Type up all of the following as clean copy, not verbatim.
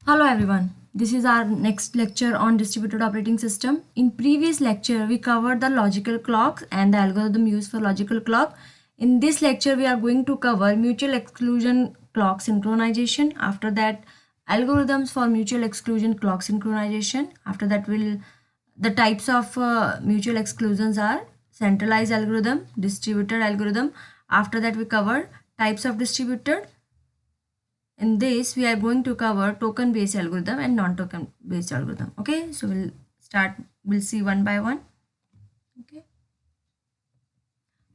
Hello everyone. This is our next lecture on distributed operating system. In previous lecture, we covered the logical clocks and the algorithm used for logical clock. In this lecture, we are going to cover mutual exclusion clock synchronization. After that, algorithms for mutual exclusion clock synchronization. After that, the types of mutual exclusions are centralized algorithm, distributed algorithm. After that, we cover types of distributed. In this, we are going to cover token based algorithm and non-token based algorithm. Okay, so we'll see one by one.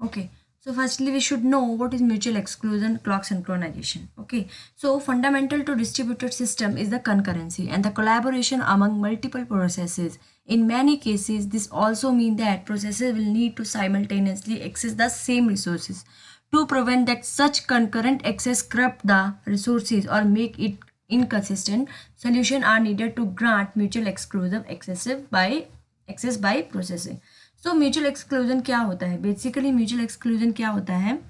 Okay, so firstly we should know what is mutual exclusion clock synchronization. Okay, so fundamental to distributed system is the concurrency and the collaboration among multiple processes. In many cases, this also means that processes will need to simultaneously access the same resources. To prevent that such concurrent access corrupt the resources or make it inconsistent, solutions are needed to grant mutual exclusive access by processing. So mutual exclusion क्या होता है? Basically mutual exclusion क्या होता है?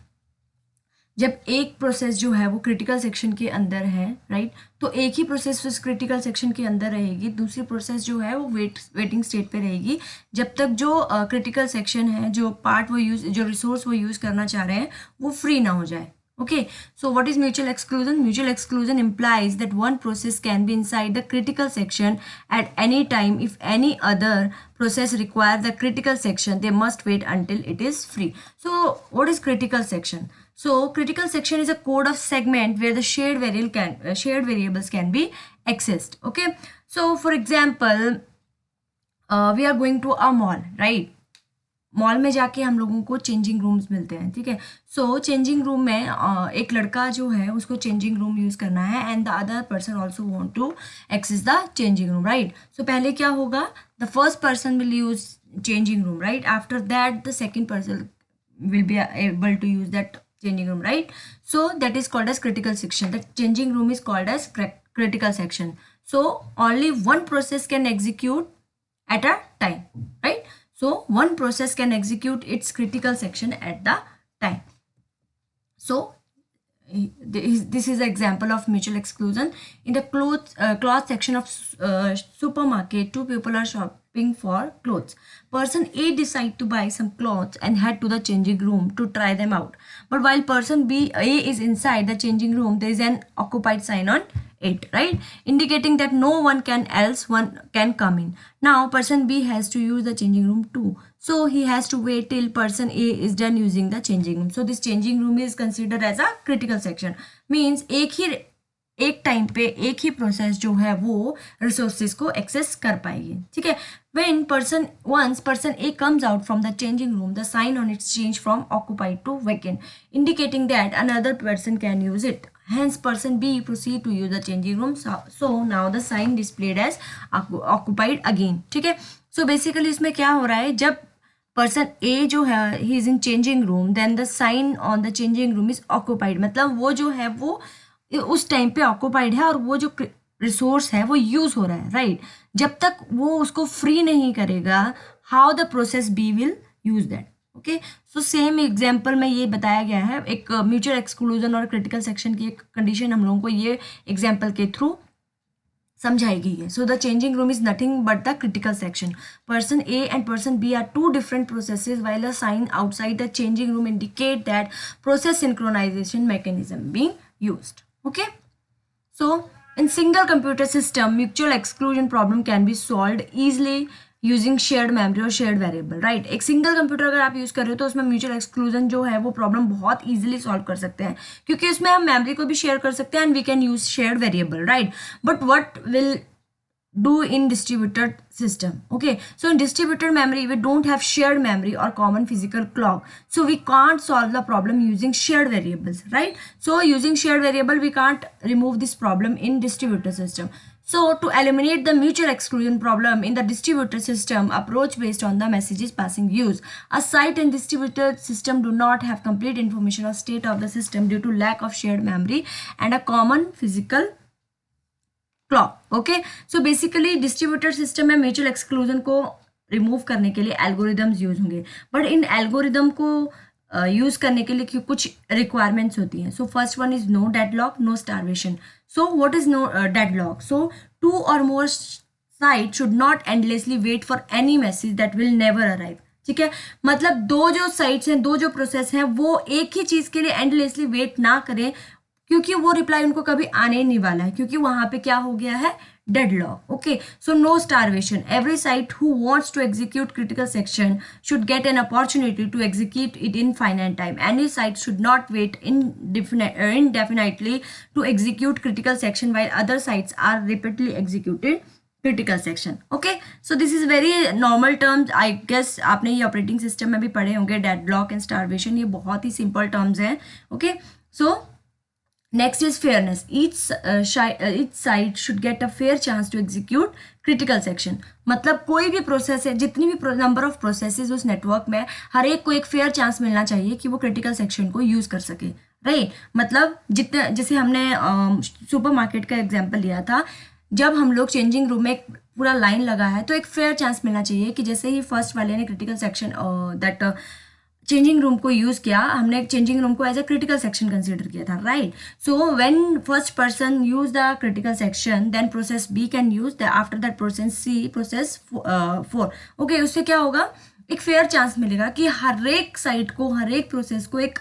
जब एक process जो है वो क्रिटिकल सेक्शन के अंदर है, राइट, तो एक ही प्रोसेस उस क्रिटिकल सेक्शन के अंदर रहेगी, दूसरी प्रोसेस जो है वो वेटिंग स्टेट पे रहेगी जब तक जो क्रिटिकल सेक्शन है, जो पार्ट वो जो रिसोर्स वो यूज़ करना चाह रहे हैं वो फ्री ना हो जाए. Okay, so what is mutual exclusion? Mutual exclusion implies that one process can be inside the critical section at any time. If any other process requires the critical section, they must wait until it is free. So what is critical section? So critical section is a code of segment where the shared variables can be accessed. Okay, so for example, we are going to a mall, right? Mall में जाके हम लोगों को changing rooms मिलते हैं, ठीक है. सो changing room में एक लड़का जो है उसको चेंजिंग रूम यूज़ करना है and the other person also want to access the changing room, right. So पहले क्या होगा? The first person will use changing room, right. After that the second person will be able to use that changing room, right? So that is called as critical section. The changing room is called as critical section. So only one process can execute at a time, right? So one process can execute its critical section at the time. So this is an example of mutual exclusion. In the cloth section of supermarket, two people are shopping for clothes. Person A decide to buy some clothes and head to the changing room to try them out. But while person A is inside the changing room, there is an occupied sign on it, right, indicating that no one can come in. Now person B has to use the changing room too, so he has to wait till person A is done using the changing room. So this changing room is considered as a critical section. Means एक time पे एक ही process जो है वो resources को access कर पाएगी, ठीक है. Once person A comes out from the changing room, the sign on it change from occupied to vacant, indicating that another person can use it. Hence person B proceed to use the changing room. So now the sign displayed as occupied again, ठीक है. So basically इसमें क्या हो रहा है? जब person A जो है he is in changing room, then the sign on the changing room is occupied. मतलब वो जो है वो उस टाइम पे ऑक्यूपाइड है और वो जो रिसोर्स है वो यूज हो रहा है, राइट. जब तक वो उसको फ्री नहीं करेगा, how the process B will use that. Okay, so same example में ये बताया गया है. एक म्यूचुअल एक्सक्लूजन और क्रिटिकल सेक्शन की एक कंडीशन हम लोगों को ये एग्जाम्पल के थ्रू समझाई गई है. So the changing room is nothing but the critical section. Person A and person B are two different processes while a sign outside the changing room indicate that process synchronization mechanism being used. Okay, so in single computer system, mutual exclusion problem can be solved easily using shared memory और shared variable, right. एक single computer अगर आप use कर रहे हो तो उसमें mutual exclusion जो है वो प्रॉब्लम बहुत इजीली सॉल्व कर सकते हैं, क्योंकि उसमें हम मेमोरी को भी शेयर कर सकते हैं and we can use shared variable, right. But what will do in distributed system? Okay, so in distributed memory we don't have shared memory or common physical clock, so we can't solve the problem using shared variables, right. So using shared variable we can't remove this problem in distributed system. So to eliminate the mutual exclusion problem in the distributed system, approach based on the messages passing use. A site and distributed system do not have complete information or state of the system due to lack of shared memory and a common physical clock. Okay, so basically distributed system में mutual exclusion को remove करने के लिए algorithms use होंगे, but इन algorithm को use करने के लिए कुछ रिक्वायरमेंट्स होती हैं. So first one is no deadlock, no starvation. So what is no deadlock? So two or more site should not endlessly wait for any message that will never arrive. ठीक है, मतलब दो जो साइट्स हैं, दो जो प्रोसेस हैं, वो एक ही चीज के लिए एंडलेसली वेट ना करें, क्योंकि वो रिप्लाई उनको कभी आने ही नहीं वाला है, क्योंकि वहां पे क्या हो गया है, deadlock. Okay, so no starvation. Every site who wants to execute critical section should get an opportunity to execute it in finite time. Any site should not wait indefinitely to execute critical section while other sites are repeatedly executed critical section. Okay, so this is very normal terms. I guess आपने ये operating system में भी पढ़े होंगे, deadlock and starvation. ये बहुत ही simple terms हैं. Okay, so next is fairness. Each side should get a fair chance to execute critical section. मतलब कोई भी प्रोसेस है, जितनी भी नंबर ऑफ प्रोसेसेस उस नेटवर्क में, हर एक को एक फेयर चांस मिलना चाहिए कि वो क्रिटिकल सेक्शन को यूज कर सके. राइट, मतलब जितने, जैसे हमने सुपरमार्केट का एग्जांपल लिया था, जब हम लोग चेंजिंग रूम में एक पूरा लाइन लगा है, तो एक फेयर चांस मिलना चाहिए कि जैसे ही फर्स्ट वाले ने critical section that changing room को यूज किया, हमने चेंजिंग रूम को as a critical section consider किया था. Right, so when first person use the critical section, then process B can use the, after that process C, process 4. Okay, उससे क्या होगा, एक फेयर चांस मिलेगा कि हर एक साइट को, हर एक प्रोसेस को एक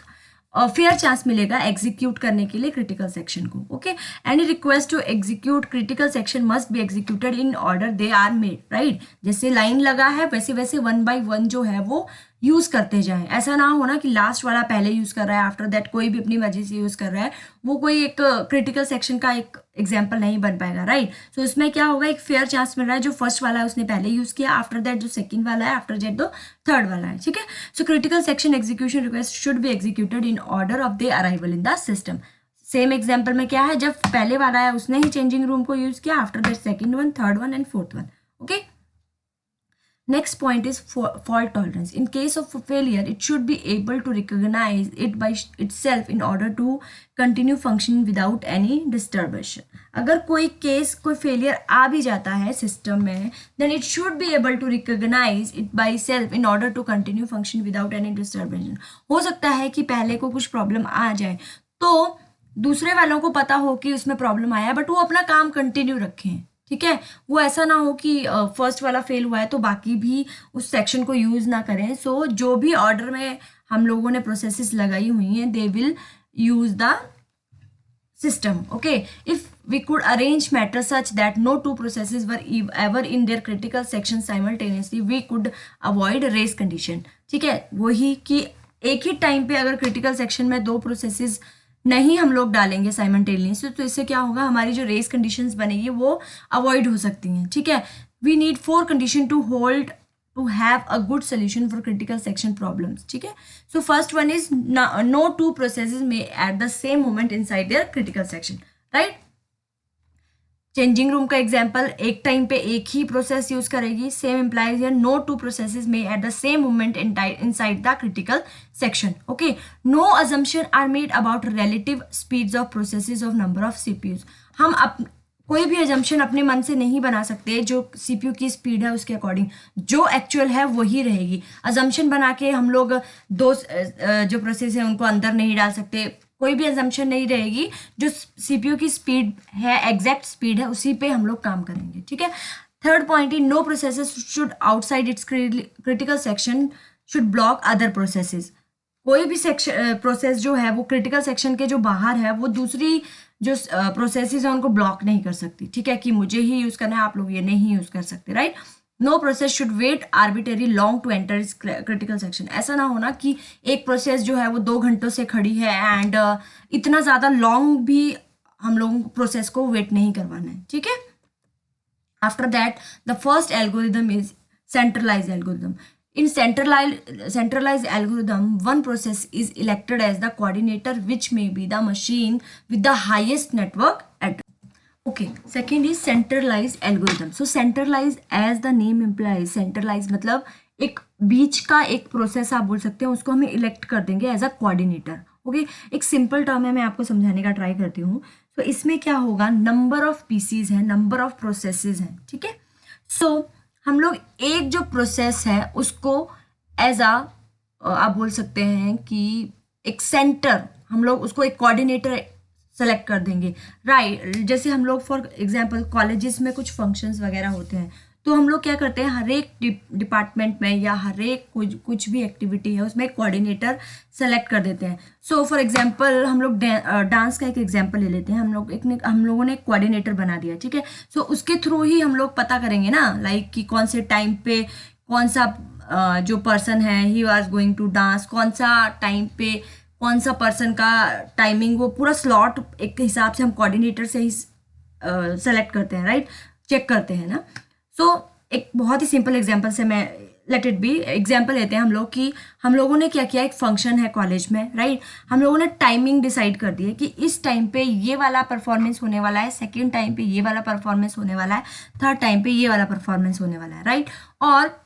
फेयर चांस मिलेगा एग्जीक्यूट करने के लिए क्रिटिकल सेक्शन को. Okay, any request to execute critical section must be executed in order they are made. Right, जैसे लाइन लगा है, वैसे वैसे 1 by 1 जो है वो यूज करते जाएं. ऐसा ना हो ना कि लास्ट वाला पहले यूज कर रहा है, आफ्टर दैट कोई भी अपनी मर्जी से यूज कर रहा है, वो कोई एक क्रिटिकल सेक्शन का एक एग्जाम्पल नहीं बन पाएगा. राइट, सो इसमें क्या होगा, एक फेयर चांस मिल रहा है, जो फर्स्ट वाला है उसने पहले यूज किया, आफ्टर दैट जो सेकंड वाला है, आफ्टर दैट जो थर्ड वाला है. ठीक है, so critical section execution request should be executed in order of the arrival in the system. Same example में क्या है, जब पहले वाला है उसने ही चेंजिंग रूम को यूज किया, after that second one, third one and fourth one. Okay, next point is fault tolerance. In case of failure, it should be able to recognize it by itself in order to continue functioning without any disturbance. अगर कोई case, कोई failure आ भी जाता है system में, then it should be able to recognize it by itself in order to continue function without any disturbance. हो सकता है कि पहले को कुछ प्रॉब्लम आ जाए, तो दूसरे वालों को पता हो कि उसमें प्रॉब्लम आया, बट वो अपना काम कंटिन्यू रखें. ठीक है, वो ऐसा ना हो कि फर्स्ट वाला फेल हुआ है तो बाकी भी उस सेक्शन को यूज ना करें. सो जो भी ऑर्डर में हम लोगों ने प्रोसेसेस लगाई हुई हैं, they will use the system. Okay, if we could arrange matters such that no two processes were ever in their critical section simultaneously, we could avoid race condition. ठीक है, वही कि एक ही टाइम पे अगर क्रिटिकल सेक्शन में दो processes नहीं हम लोग डालेंगे साइमल्टेनियसली, तो इससे क्या होगा, हमारी जो रेस कंडीशंस बनेगी वो अवॉइड हो सकती हैं. ठीक है, we need 4 condition to have a good solution for critical section problems. ठीक है, so first one is no two processes may at the same moment inside their critical section. right, changing room का example, एक time पे एक ही process use करेगी. Same implies here no two processes may at the same moment inside the critical section. Okay, no assumption are made about relative speeds of processes of number of CPUs. हम कोई भी assumption अपने मन से नहीं बना सकते. जो सीपीयू की स्पीड है उसके अकॉर्डिंग जो एक्चुअल है वही रहेगी. अजम्पशन बना के हम लोग दो जो प्रोसेस है उनको अंदर नहीं डाल सकते. कोई भी अजम्पशन नहीं रहेगी. जो सीपीयू की स्पीड है, एग्जैक्ट स्पीड है, उसी पे हम लोग काम करेंगे. ठीक है, थर्ड पॉइंट ही no processes should outside its critical section should block other processes. कोई भी सेक्शन प्रोसेस जो है वो क्रिटिकल सेक्शन के जो बाहर है वो दूसरी जो प्रोसेसेस है उनको ब्लॉक नहीं कर सकती. ठीक है, कि मुझे ही यूज करना है, आप लोग ये नहीं यूज कर सकते. Right, no process should wait arbitrary long to enter इस क्रिटिकल सेक्शन. ऐसा ना होना कि एक प्रोसेस जो है वो 2 घंटों से खड़ी है एंड इतना ज़्यादा लॉन्ग भी हम लोगों को प्रोसेस को वेट नहीं करवाना है. ठीक है, after that the first algorithm is centralize algorithm. In centralized algorithm, one process is elected as the coordinator, which may be the machine with the highest network address. Okay, second is centralized algorithm. So centralized, as the name implies, centralized मतलब एक बीच का एक process आप बोल सकते हैं, उसको हमें इलेक्ट कर देंगे एज अ कोऑर्डिनेटर. ओके, एक सिंपल टर्म है, मैं आपको समझाने का ट्राई करती हूँ. तो इसमें क्या होगा, नंबर ऑफ पीसीज है, नंबर ऑफ प्रोसेसेस हैं. ठीक है, सो हम लोग एक जो प्रोसेस है उसको एज अ आप बोल सकते हैं कि एक सेंटर, हम लोग उसको एक कोऑर्डिनेटर सेलेक्ट कर देंगे, राइट। जैसे हम लोग फॉर एग्जांपल कॉलेजेस में कुछ फंक्शंस वगैरह होते हैं, तो हम लोग क्या करते हैं, हर एक डिपार्टमेंट में या हर एक कुछ भी एक्टिविटी है उसमें एक कोऑर्डिनेटर सेलेक्ट कर देते हैं। सो फॉर एग्जांपल हम लोग डांस का एक एग्जांपल ले लेते हैं, हम लोगों ने एक कोऑर्डिनेटर बना दिया, ठीक है। सो उसके थ्रू ही हम लोग पता करेंगे ना, लाइक कि कौन से टाइम पे कौन सा जो पर्सन है he was going to dance, कौन सा टाइम पे कौन सा पर्सन का टाइमिंग, वो पूरा स्लॉट एक हिसाब से हम कोऑर्डिनेटर से ही सेलेक्ट करते हैं, राइट, चेक करते हैं ना। सो एक बहुत ही सिंपल एग्जांपल से मैं लेट इट बी एग्जांपल लेते हैं हम लोग कि हम लोगों ने क्या किया, एक फंक्शन है कॉलेज में, राइट। हम लोगों ने टाइमिंग डिसाइड कर दी है कि इस टाइम पे ये वाला परफॉर्मेंस होने वाला है, सेकेंड टाइम पे ये वाला परफॉर्मेंस होने वाला है, थर्ड टाइम पे ये वाला परफॉर्मेंस होने वाला है, राइट। और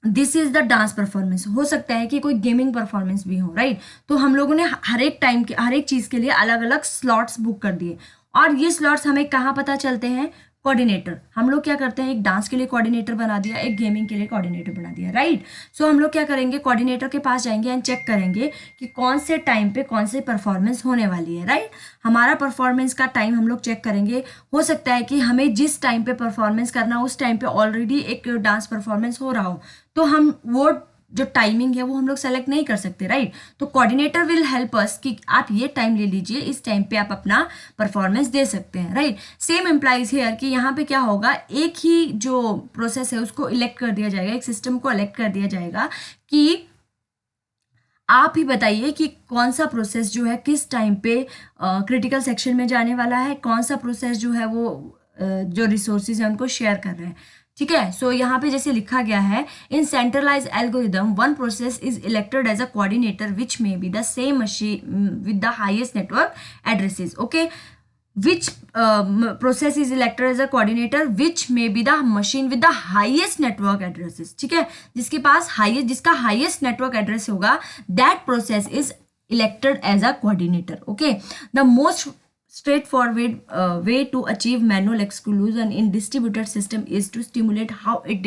this is the dance performance, हो सकता है कि कोई गेमिंग परफॉर्मेंस भी हो, राइट। तो हम लोगों ने हर एक टाइम के हर एक चीज़ के लिए अलग अलग स्लॉट्स बुक कर दिए, और ये स्लॉट्स हमें कहाँ पता चलते हैं, कोऑर्डिनेटर। हम लोग क्या करते हैं, एक डांस के लिए कोऑर्डिनेटर बना दिया, एक गेमिंग के लिए कोऑर्डिनेटर बना दिया, राइट। सो हम लोग क्या करेंगे, कोऑर्डिनेटर के पास जाएंगे एंड चेक करेंगे कि कौन से टाइम पे कौन से परफॉर्मेंस होने वाली है, राइट। हमारा परफॉर्मेंस का टाइम हम लोग चेक करेंगे, हो सकता है कि हमें जिस टाइम पे परफॉर्मेंस करना हो उस टाइम पे ऑलरेडी एक डांस परफॉर्मेंस हो रहा हो, तो हम वो जो टाइमिंग है वो हम लोग सेलेक्ट नहीं कर सकते, राइट। तो कोऑर्डिनेटर विल हेल्प अस कि आप ये टाइम ले लीजिए, इस टाइम पे आप अपना परफॉर्मेंस दे सकते हैं, राइट। सेम एम्प्लाइज हेयर कि यहाँ पे क्या होगा, एक ही जो प्रोसेस है उसको इलेक्ट कर दिया जाएगा, एक सिस्टम को इलेक्ट कर दिया जाएगा कि आप ही बताइए कि कौन सा प्रोसेस जो है किस टाइम पे क्रिटिकल सेक्शन में जाने वाला है, कौन सा प्रोसेस जो है वो जो रिसोर्सेज है उनको शेयर कर रहे हैं, ठीक है। सो यहाँ पे जैसे लिखा गया है, in centralise algorithm one process is elected as a coordinator which may be the same machine with the highest network addresses, okay. which process is elected as a coordinator which may be the machine with the highest network addresses, ठीक है, जिसके पास highest, जिसका highest network address होगा, that process is elected as a coordinator, okay। the most straightforward way to achieve manual exclusion in distributed system is to stimulate how it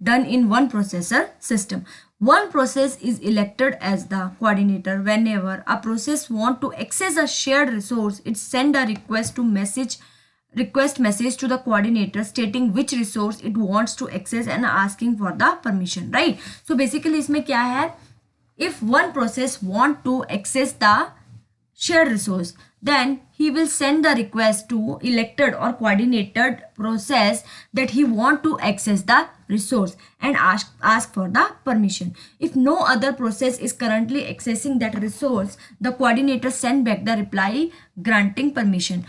done in one processor system. One process is elected as the coordinator whenever a process want to access a shared resource. It send a request message to the coordinator stating which resource it wants to access and asking for the permission, right? So basically इसमें क्या है, if one process want to access the shared resource, then he will send the request to elected or coordinated process that he want to access the resource and ask for the permission. If no other process is currently accessing that resource, the coordinator send back the reply granting permission.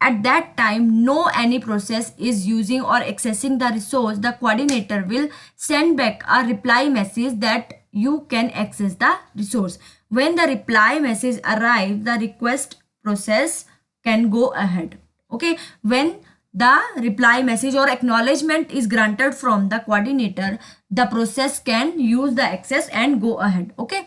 At that time, no any process is using or accessing the resource, the coordinator will send back a reply message that you can access the resource. When the reply message arrives, the request process can go ahead, okay. When the reply message or acknowledgement is granted from the coordinator, the process can use the access and go ahead, okay.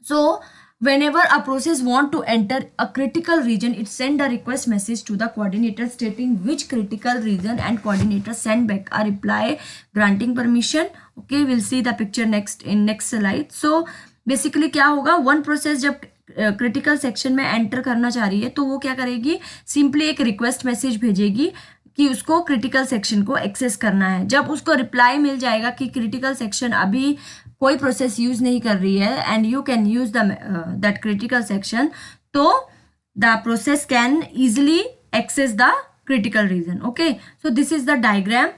So whenever a process want to enter a critical region, it send a request message to the coordinator stating which critical region, and coordinator send back a reply granting permission, okay। we'll see the picture next in next slide. So basically क्या होगा, one process जब critical section में enter करना चाह रही है तो वो क्या करेगी, सिंपली एक रिक्वेस्ट मैसेज भेजेगी कि उसको क्रिटिकल सेक्शन को एक्सेस करना है। जब उसको रिप्लाई मिल जाएगा कि क्रिटिकल सेक्शन अभी कोई प्रोसेस यूज नहीं कर रही है and you can use that critical section, तो the process can easily access the critical region, okay. So this is the diagram,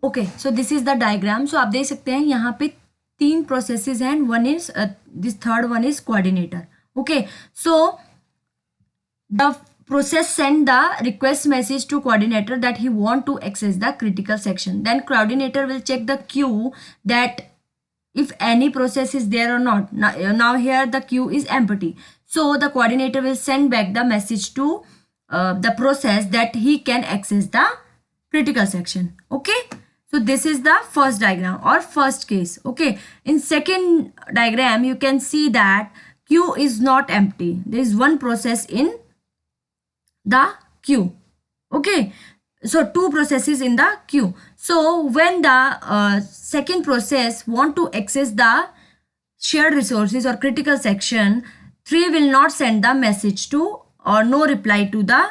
okay. So this is the diagram. So आप देख सकते हैं यहाँ पे तीन प्रोसेसेस हैं, one is this third one is coordinator, okay. So the process send the request message to coordinator that he want to access the critical section. Then coordinator will check the queue that if any process is there or not. Now here the queue is empty. So the coordinator will send back the message to the process that he can access the critical section. Okay. So this is the first diagram or first case. Okay. In second diagram, you can see that queue is not empty. There is one process in the queue, okay. so two processes in the queue. So when the second process want to access the shared resources or critical section, 3 will not send the message to or no reply to the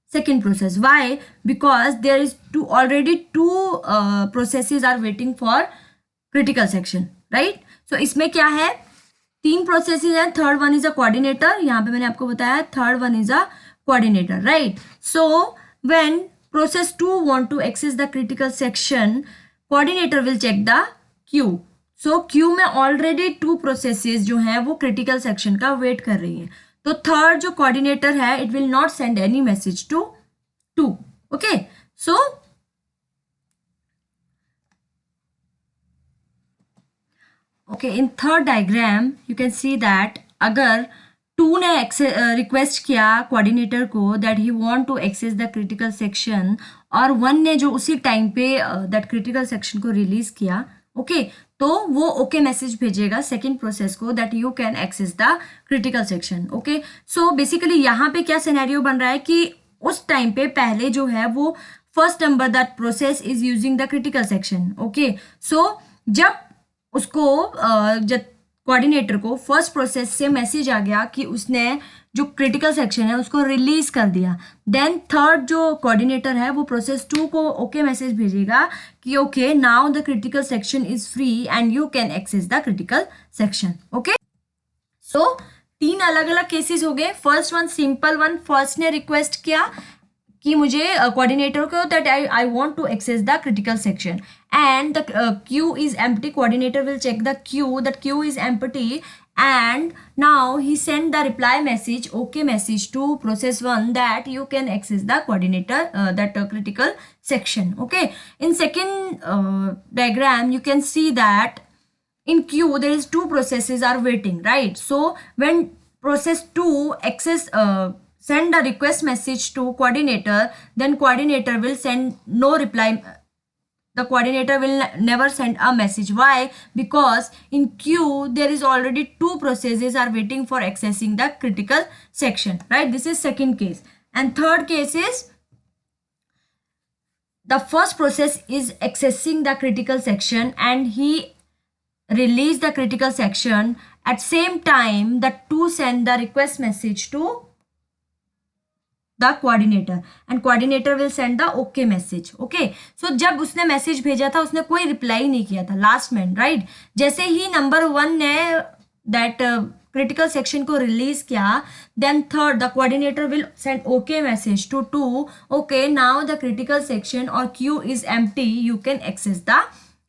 second process. Why? Because there is already two processes are waiting for critical section, right? So इसमें क्या है, तीन processes हैं, third one is a coordinator, यहाँ पे मैंने आपको बताया third one is a coordinator, right? So when process 2 want to access the critical section, coordinator will check the queue. So queue में already two processes जो हैं वो critical section का wait कर रही हैं, तो थर्ड जो coordinator है it will not send any message to 2. Okay, so okay, in third diagram you can see that अगर 2 ने रिक्वेस्ट किया कोऑर्डिनेटर को that he want to access the critical section, और 1 ने जो उसी टाइम पे दैट क्रिटिकल सेक्शन को रिलीज किया, ओके, तो वो ओके मैसेज भेजेगा सेकंड प्रोसेस को that you can access the critical section. Okay, so basically यहाँ पे क्या सिनेरियो बन रहा है कि उस टाइम पे पहले जो है वो first number that process is using the critical section. Okay, so जब उसको जब कोऑर्डिनेटर को फर्स्ट प्रोसेस से मैसेज आ गया कि उसने जो क्रिटिकल सेक्शन है उसको रिलीज कर दिया, देन थर्ड जो कोऑर्डिनेटर है वो प्रोसेस 2 को ओके मैसेज भेजेगा कि okay now the critical section is free and you can access the critical section. Okay, so तीन अलग अलग केसेस हो गए. First one simple one, first ने रिक्वेस्ट किया कि मुझे कोऑर्डिनेटर को that I want to access the critical section and the queue is empty. Coordinator will check the queue, that queue is empty, and now he send the reply message, okay message to process 1 that you can access the coordinator that critical section. Okay, in second diagram you can see that in queue there is two processes are waiting, right? So when process 2 access send a request message to coordinator, then coordinator will send no reply. The coordinator will never send a message. Why? Because in queue there is already two processes are waiting for accessing the critical section, right? This is second case. And third case is the first process is accessing the critical section and he release the critical section. At same time the two send the request message to the coordinator and coordinator will send the okay message. Okay, so जब उसने message भेजा था उसने कोई reply नहीं किया था last में, राइट? जैसे ही नंबर 1 ने दैट क्रिटिकल सेक्शन को रिलीज किया, then third the coordinator will send okay message to 2, okay now the critical section और queue is empty, you can access the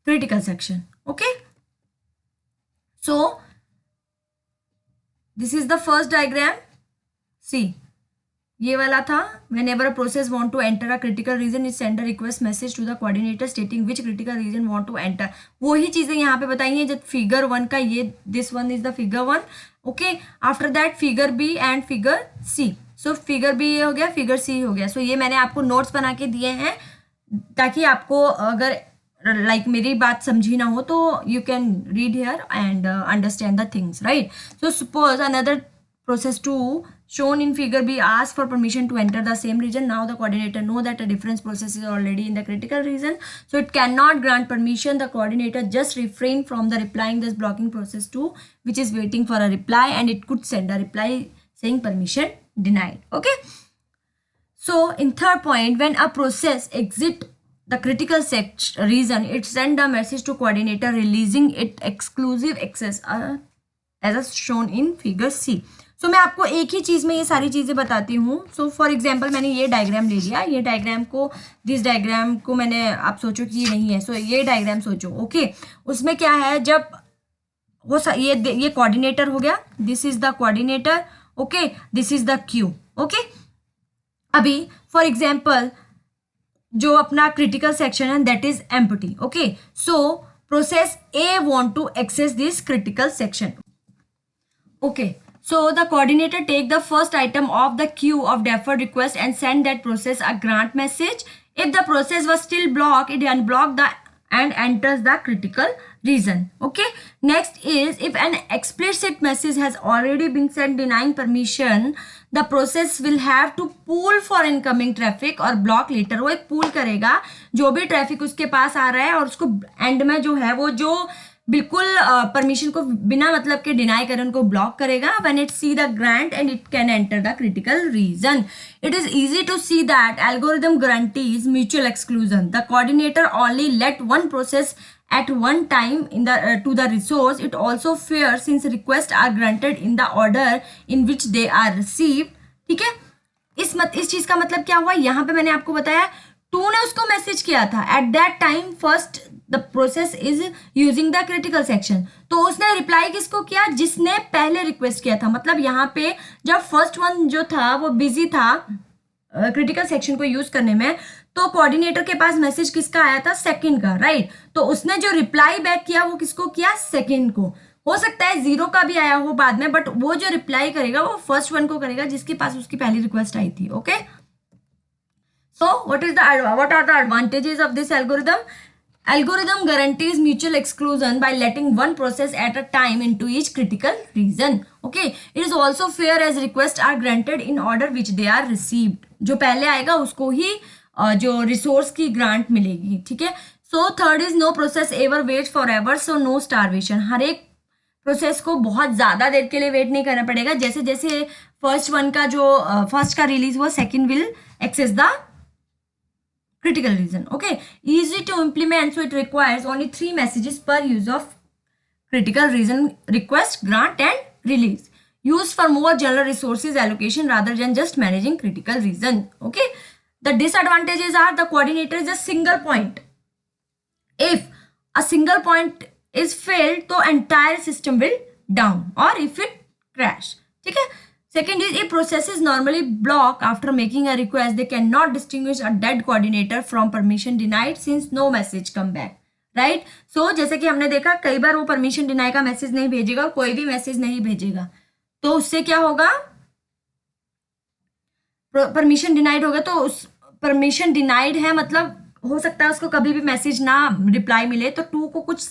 critical section. Okay, so this is the first diagram. See, ये वाला था whenever a process want to enter a critical region it send a request message to the coordinator stating which critical region want to enter. वो ही चीजें यहाँ पे बताई हैं जब फिगर 1 का, ये this one is the figure 1. okay, after that figure B and figure C. so figure B ये हो गया, figure C हो गया. so ये मैंने आपको notes बना के दिए हैं ताकि आपको अगर like मेरी बात समझी ना हो तो you can read here and understand the things, right? so suppose another process 2 shown in figure B ask for permission to enter the same region. Now the coordinator know that a different process is already in the critical region, so it cannot grant permission. The coordinator just refrain from the replying, thus blocking process 2 which is waiting for a reply, and it could send a reply saying permission denied. Okay, so in third point, when a process exit the critical region it send a message to coordinator releasing it exclusive access as shown in figure C. सो मैं आपको एक ही चीज़ में ये सारी चीज़ें बताती हूँ. So for example मैंने ये डायग्राम ले लिया, ये डायग्राम को दिस डायग्राम को मैंने, आप सोचो कि ये नहीं है, सो ये डायग्राम सोचो. ओके, उसमें क्या है, जब वो ये कोऑर्डिनेटर हो गया, this is the coordinator. Okay, this is the queue. Okay, अभी फॉर एग्जाम्पल जो अपना क्रिटिकल सेक्शन है that is empty. Okay, so process A want to access this critical section. Okay, so the coordinator take the first item of the queue of deferred request and send that process a grant message. If the process was still blocked, it unblock the and enters the critical reason. Okay, next is if an explicit message has already been sent denying permission, the process will have to pool for incoming traffic और block later. वो एक pool करेगा जो भी traffic उसके पास आ रहा है और उसको एंड में जो है वो जो बिल्कुल परमिशन को बिना मतलब के डिनाई करें उनको ब्लॉक करेगा. When it see the grant and it can enter the critical region. It is easy to see that algorithm guarantees mutual exclusion. The coordinator only let one process at one time in the to the resource. It also fair since requests are granted in the order in which they are received. ठीक है, इस चीज का मतलब क्या हुआ, यहाँ पे मैंने आपको बताया टू ने उसको मैसेज किया था at that time first the process is using the critical section. तो उसने रिप्लाई किसको किया, जिसने पहले रिक्वेस्ट किया था. मतलब यहाँ पे जब फर्स्ट वन जो था वो बिजी था क्रिटिकल सेक्शन को यूज करने में, तो कोऑर्डिनेटर के पास मैसेज किसका आया था, सेकंड का, राइट. तो उसने जो रिप्लाई बैक किया वो किसको किया, सेकंड को. हो सकता है जीरो का भी आया हो बाद में, बट वो जो रिप्लाई करेगा वो फर्स्ट वन को करेगा जिसके पास उसकी पहली रिक्वेस्ट आई थी. Okay, so what are the advantages of this algorithm? Algorithm guarantees mutual exclusion by letting one process at a time into each critical region. Okay, it is also fair as requests are granted in order which they are received. जो पहले आएगा उसको ही जो resource की grant मिलेगी. ठीक है. So third is no process ever wait forever, so no starvation. हर एक प्रोसेस को बहुत ज्यादा देर के लिए वेट नहीं करना पड़ेगा. जैसे जैसे फर्स्ट वन का जो फर्स्ट का रिलीज हुआ, second will access the critical reason. Okay, easy to implement, so it requires only 3 messages per use of critical reason: request, grant and release. Used for more general resources allocation rather than just managing critical reason. Okay, the disadvantages are the coordinator is a single point. If a single point is failed, तो entire system will down or if it crash. ठीक है. Second is if processes normally block after making a request, they cannot distinguish a dead coordinator from permission denied since no message come back. Right? So जैसे कि हमने देखा कई बार वो permission deny का message नहीं भेजेगा, कोई भी मैसेज नहीं भेजेगा, तो उससे क्या होगा, परमिशन डिनाइड होगा. तो उस परमिशन डिनाइड है मतलब हो सकता है उसको कभी भी मैसेज ना रिप्लाई मिले. तो टू को कुछ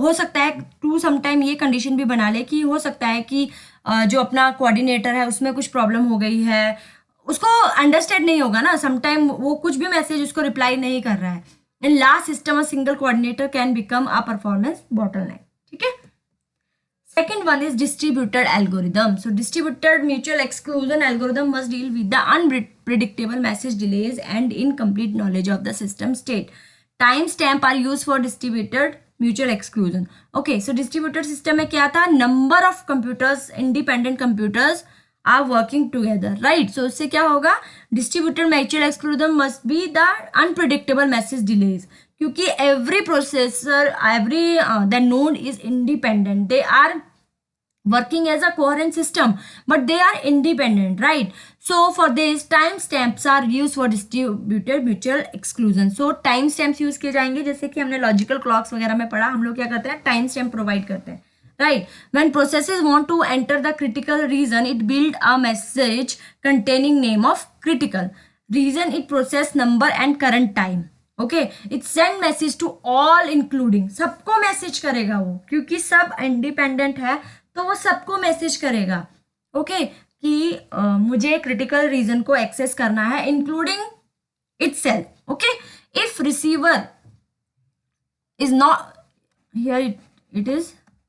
हो सकता है टू समटाइम ये कंडीशन भी बना ले कि हो सकता है कि जो अपना कोऑर्डिनेटर है उसमें कुछ प्रॉब्लम हो गई है, उसको अंडरस्टैंड नहीं होगा ना, समटाइम वो कुछ भी मैसेज उसको रिप्लाई नहीं कर रहा है. In last system a single coordinator can become a performance bottleneck. ठीक है. Second one is distributed algorithm. So distributed mutual exclusion algorithm must deal with the unpredictable message delays and incomplete knowledge of the system state. Timestamp are used for distributed mutual exclusion. Okay, so distributed system में क्या था, number of computers, independent computers are working together, right? So उससे क्या होगा, distributed mutual exclusion must be the unpredictable message delays. क्योंकि every processor, every the node is independent. They are working as a coherent system, but they are independent, right? So for this, timestamps are used for distributed mutual exclusion. So timestamps use किए जाएंगे, जैसे कि हमने logical clocks वगैरह में पढ़ा, हम लोग क्या करते हैं, timestamp provide करते हैं, right? When processes want to enter the critical region, it build a message containing name of critical region, it process number and current time. Okay, it send message to all including, सबको message करेगा वो, क्योंकि सब independent है तो वो सबको message करेगा. ओके, कि मुझे क्रिटिकल रीजन को एक्सेस करना है including itself. Okay, if receiver is not here it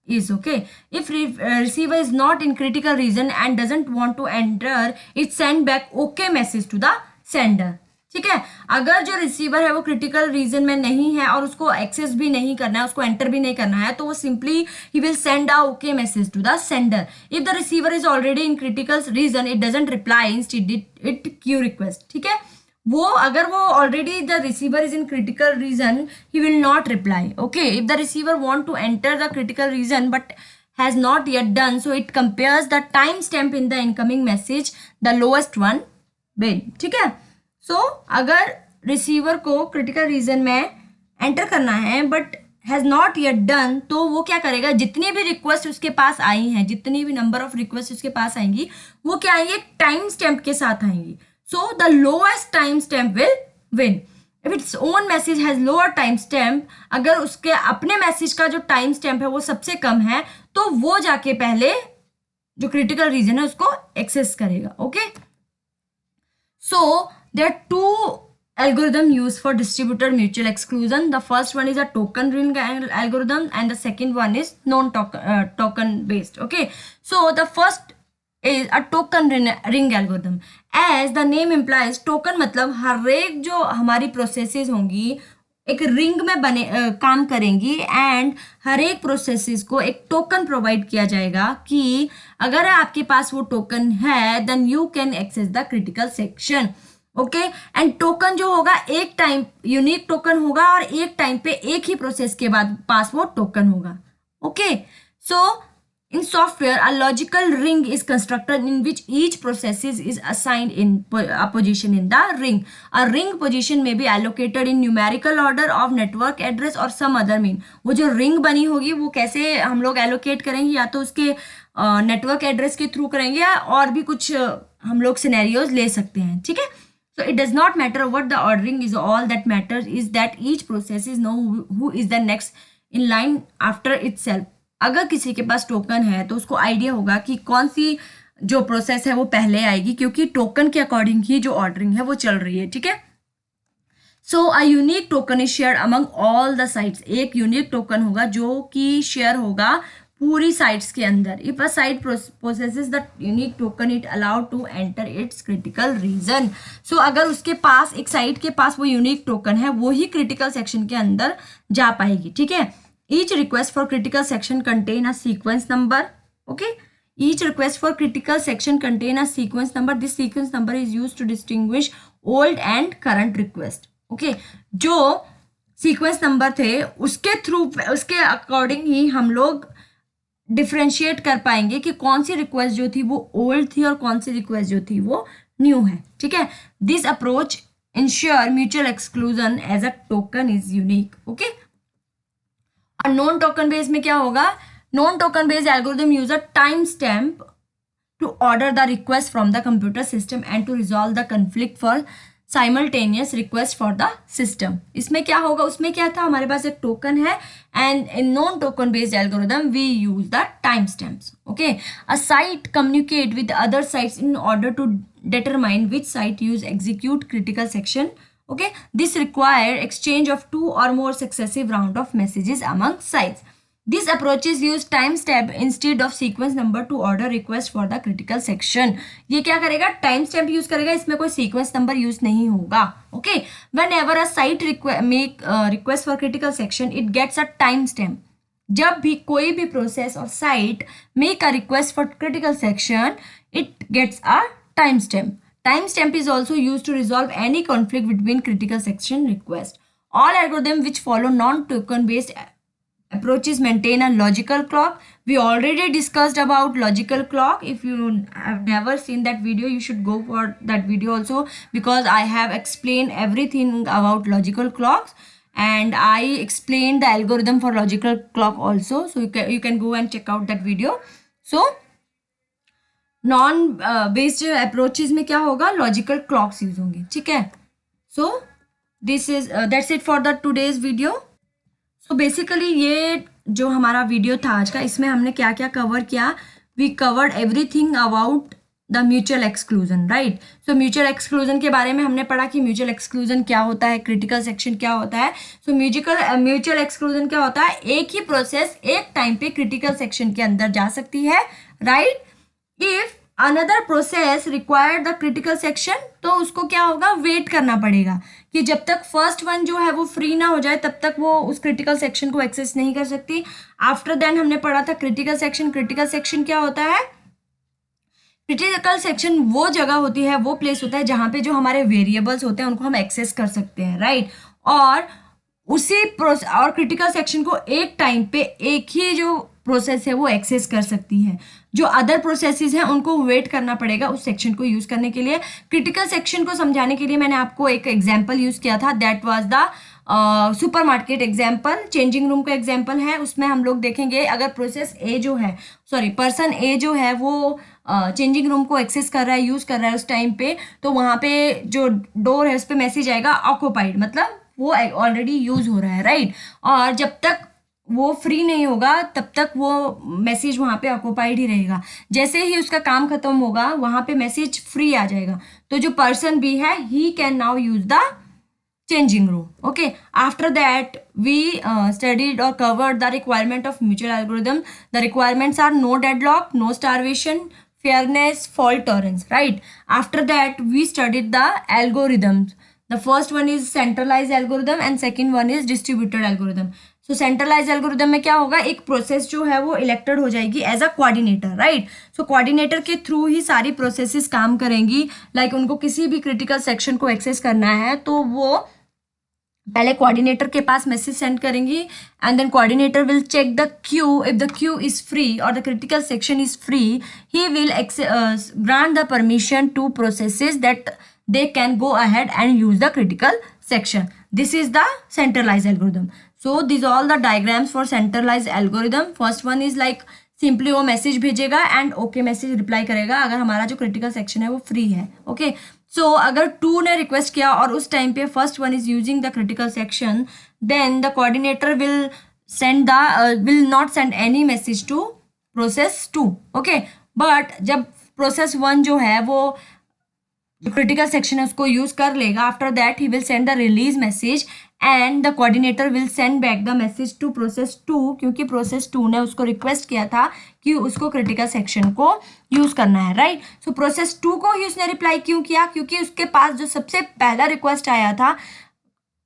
is okay, if receiver is not in critical region and doesn't want to enter, it send back okay message to the sender. ठीक है. अगर जो receiver है वो critical reason में नहीं है और उसको एक्सेस भी नहीं करना है, उसको एंटर भी नहीं करना है, तो वो simply he will send a okay message to the sender. If the receiver is already in critical region, it doesn't reply, instead it queue request. ठीक है. वो अगर वो already the receiver is in critical region, he will not reply. Okay, if the receiver want to enter the critical region but has not yet done, so it compares the time stamp in the incoming message, the lowest one will. ठीक है. सो अगर receiver को critical reason में enter करना है but has not yet done, तो वो क्या करेगा, जितनी भी रिक्वेस्ट उसके पास आई हैं, जितनी भी नंबर ऑफ रिक्वेस्ट उसके पास आएंगी, वो क्या आएंगी, टाइम स्टैम्प के साथ आएंगी. So the lowest time stamp will win. If its own message has lower time stamp, अगर उसके अपने मैसेज का जो टाइम स्टैम्प है वो सबसे कम है, तो वो जाके पहले जो क्रिटिकल रीजन है उसको एक्सेस करेगा. Okay, so there are two algorithm used for distributed mutual exclusion. The first one is a token ring algorithm and the second one is token based. Okay, so the first is a token ring algorithm. As the name implies, token मतलब हर एक जो हमारी processes होंगी एक ring में बने काम करेंगी एंड हर एक प्रोसेसेस को एक टोकन प्रोवाइड किया जाएगा कि अगर आपके पास वो टोकन है then you can access the critical section. Okay, and token जो होगा एक टाइम यूनिक टोकन होगा और एक टाइम पे एक ही प्रोसेस के बाद पास वो टोकन होगा. Okay, so in software a logical ring is constructed in which each process is assigned in a position in the ring. A ring position may be allocated in numerical order of network address or some other mean. वो जो ring बनी होगी वो कैसे हम लोग allocate करेंगे, या तो उसके नेटवर्क एड्रेस के थ्रू करेंगे या और भी कुछ हम लोग सिनेरियोज ले सकते हैं. ठीक है, so it does not matter what the ordering is, all that matters is that each process is know who is the next in line after itself. अगर किसी के पास टोकन है तो उसको आइडिया होगा कि कौन सी जो प्रोसेस है वो पहले आएगी, क्योंकि टोकन के अकॉर्डिंग ही जो ऑर्डरिंग है वो चल रही है. ठीक है, so a unique token is share among all the sites. एक यूनिक टोकन होगा जो कि शेयर होगा पूरी साइट्स के अंदर. If a site possesses the unique token it allowed to enter its critical region. So अगर उसके पास एक साइट के पास वो यूनिक टोकन है वो ही क्रिटिकल सेक्शन के अंदर जा पाएगी. ठीक है, each request for critical section contain a sequence number. Okay, each request for critical section contain a sequence number. This sequence number is use to distinguish old and current request. Okay, जो sequence number थे उसके through उसके according ही हम लोग differentiate कर पाएंगे कि कौन सी रिक्वेस्ट जो थी वो ओल्ड थी और कौन सी रिक्वेस्ट जो थी वो न्यू है. ठीक है, this approach ensure mutual exclusion as a token is unique. Okay, और नॉन टोकन बेस में क्या होगा, non token based algorithm use a time stamp to order the request from the computer system and to resolve the conflict for simultaneous request for the system. इसमें क्या होगा, उसमें क्या था, हमारे पास एक टोकन है and in non token based algorithm we use the time stamps. Okay, a site communicate with other sites in order to determine which site use execute critical section. Okay, this require exchange of 2 or more successive round of messages among sites. These approaches use timestamp instead of sequence number to order request for the critical section. ये क्या करेगा, timestamp use करेगा, इसमें कोई sequence number use नहीं होगा. Okay, whenever a site make request for critical section, it gets a timestamp. जब भी कोई भी process और site make a request for critical section, it gets a timestamp. Timestamp is also used to resolve any conflict between critical section requests. All algorithms which follow non-token based approaches maintain a logical clock. We already discussed about logical clock. If you have never seen that video, you should go for that video also, because I have explained everything about logical clocks and I explained the algorithm for logical clock also. So you can go and check out that video. So non based approaches में क्या होगा, logical clocks use होंगे. ठीक है, सो this is that's it for the today's video. So basically ये जो हमारा video था आज का, इसमें हमने क्या क्या कवर किया, we covered everything about the mutual exclusion, right. So mutual exclusion के बारे में हमने पढ़ा कि म्यूचुअल एक्सक्लूजन क्या होता है, क्रिटिकल सेक्शन क्या होता है. सो म्यूचुअल एक्सक्लूजन क्या होता है, एक ही प्रोसेस एक टाइम पे क्रिटिकल सेक्शन के अंदर जा सकती है, right. If another process required the critical section, तो उसको क्या होगा, वेट करना पड़ेगा कि जब तक फर्स्ट वन जो है वो फ्री ना हो जाए तब तक वो उस क्रिटिकल सेक्शन को एक्सेस नहीं कर सकती. आफ्टर देन हमने पढ़ा था क्रिटिकल सेक्शन. क्रिटिकल सेक्शन क्या होता है, क्रिटिकल सेक्शन वो जगह होती है, वो प्लेस होता है जहाँ पे जो हमारे वेरिएबल्स होते हैं उनको हम एक्सेस कर सकते हैं, राइट. और उसी और क्रिटिकल सेक्शन को एक टाइम पे एक ही जो प्रोसेस है वो एक्सेस कर सकती है. जो अदर प्रोसेसेस हैं उनको वेट करना पड़ेगा उस सेक्शन को यूज करने के लिए. क्रिटिकल सेक्शन को समझाने के लिए मैंने आपको एक एग्जांपल यूज किया था, that was the supermarket example. Changing room का एग्जांपल है, उसमें हम लोग देखेंगे अगर प्रोसेस ए जो है पर्सन ए जो है वो चेंजिंग रूम को एक्सेस कर रहा है, यूज़ कर रहा है उस टाइम पे, तो वहाँ पे जो डोर है उस पर मैसेज आएगा ऑक्यूपाइड, मतलब वो ऑलरेडी यूज़ हो रहा है, राइट। और जब तक वो फ्री नहीं होगा तब तक वो मैसेज वहाँ पे ऑक्यूपाइड ही रहेगा। जैसे ही उसका काम खत्म होगा वहाँ पे मैसेज फ्री आ जाएगा, तो जो पर्सन भी है he can now use the changing room. Okay, after that we studied or covered the requirement of mutual algorithm. The requirements are no deadlock, no starvation, fairness, fault tolerance, right? After that we studied the algorithms. The first one is centralized algorithm and second one is distributed algorithm. So centralized algorithm में क्या होगा, एक process जो है वो elected हो जाएगी as a coordinator, right. So coordinator के थ्रू ही सारी प्रोसेसेस काम करेंगी। लाइक उनको किसी भी क्रिटिकल सेक्शन को एक्सेस करना है तो वो पहले कोऑर्डिनेटर के पास मैसेज सेंड करेंगी and then coordinator will check the queue, if the queue is free और the critical section is free, he will grant the permission to processes that they can go ahead and use the critical section. This is the centralized algorithm. So these all the diagrams for centralized algorithm. First one is like simply वो message भेजेगा and okay message reply करेगा अगर हमारा जो critical section है वो free है, okay. सो अगर 2 ने रिक्वेस्ट किया और उस टाइम पे first one is using the critical section, then the coordinator will send the will not send any message to process 2, okay. But जब प्रोसेस 1 जो है वो जो क्रिटिकल सेक्शन है उसको यूज कर लेगा, after that he will send the release message and the coordinator will send back the message to process 2, क्योंकि प्रोसेस 2 ने उसको रिक्वेस्ट किया था कि उसको क्रिटिकल सेक्शन को यूज करना है, राइट। सो प्रोसेस 2 को ही उसने रिप्लाई क्यों किया, क्योंकि उसके पास जो सबसे पहला रिक्वेस्ट आया था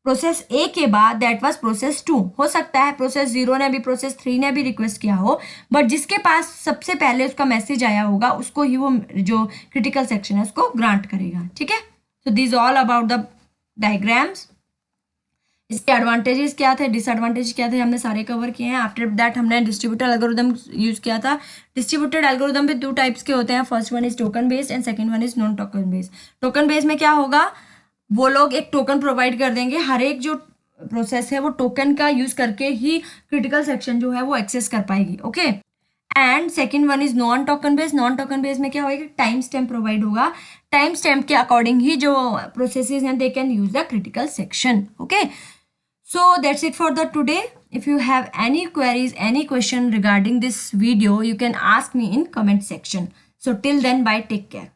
प्रोसेस ए के बाद दैट वाज प्रोसेस 2। हो सकता है प्रोसेस 0 ने भी प्रोसेस 3 ने भी रिक्वेस्ट किया हो, बट जिसके पास सबसे पहले उसका मैसेज आया होगा उसको ही वो जो क्रिटिकल सेक्शन है उसको ग्रांट करेगा, ठीक है। So this all about the diagrams. इसके एडवांटेजेस क्या थे, डिसएडवांटेज क्या थे, हमने सारे कवर किए हैं। आफ्टर दैट हमने डिस्ट्रीब्यूटेड एल्गोरिथम यूज किया था। डिस्ट्रीब्यूटेड एल्गोरिथम भी 2 टाइप्स के होते हैं, first one is token based and second one is non token based. Token based में क्या होगा, वो लोग एक टोकन प्रोवाइड कर देंगे, हर एक जो प्रोसेस है वो टोकन का यूज करके ही क्रिटिकल सेक्शन जो है वो एक्सेस कर पाएगी, okay. And second one is non token based. Non token based में क्या होगा, टाइम स्टैम्प प्रोवाइड होगा, टाइम स्टैम्प के अकॉर्डिंग ही जो प्रोसेसेस हैं they can use the critical section, okay. So that's it for the today. If you have any queries, any question regarding this video, you can ask me in comment section. So till then, bye, take care.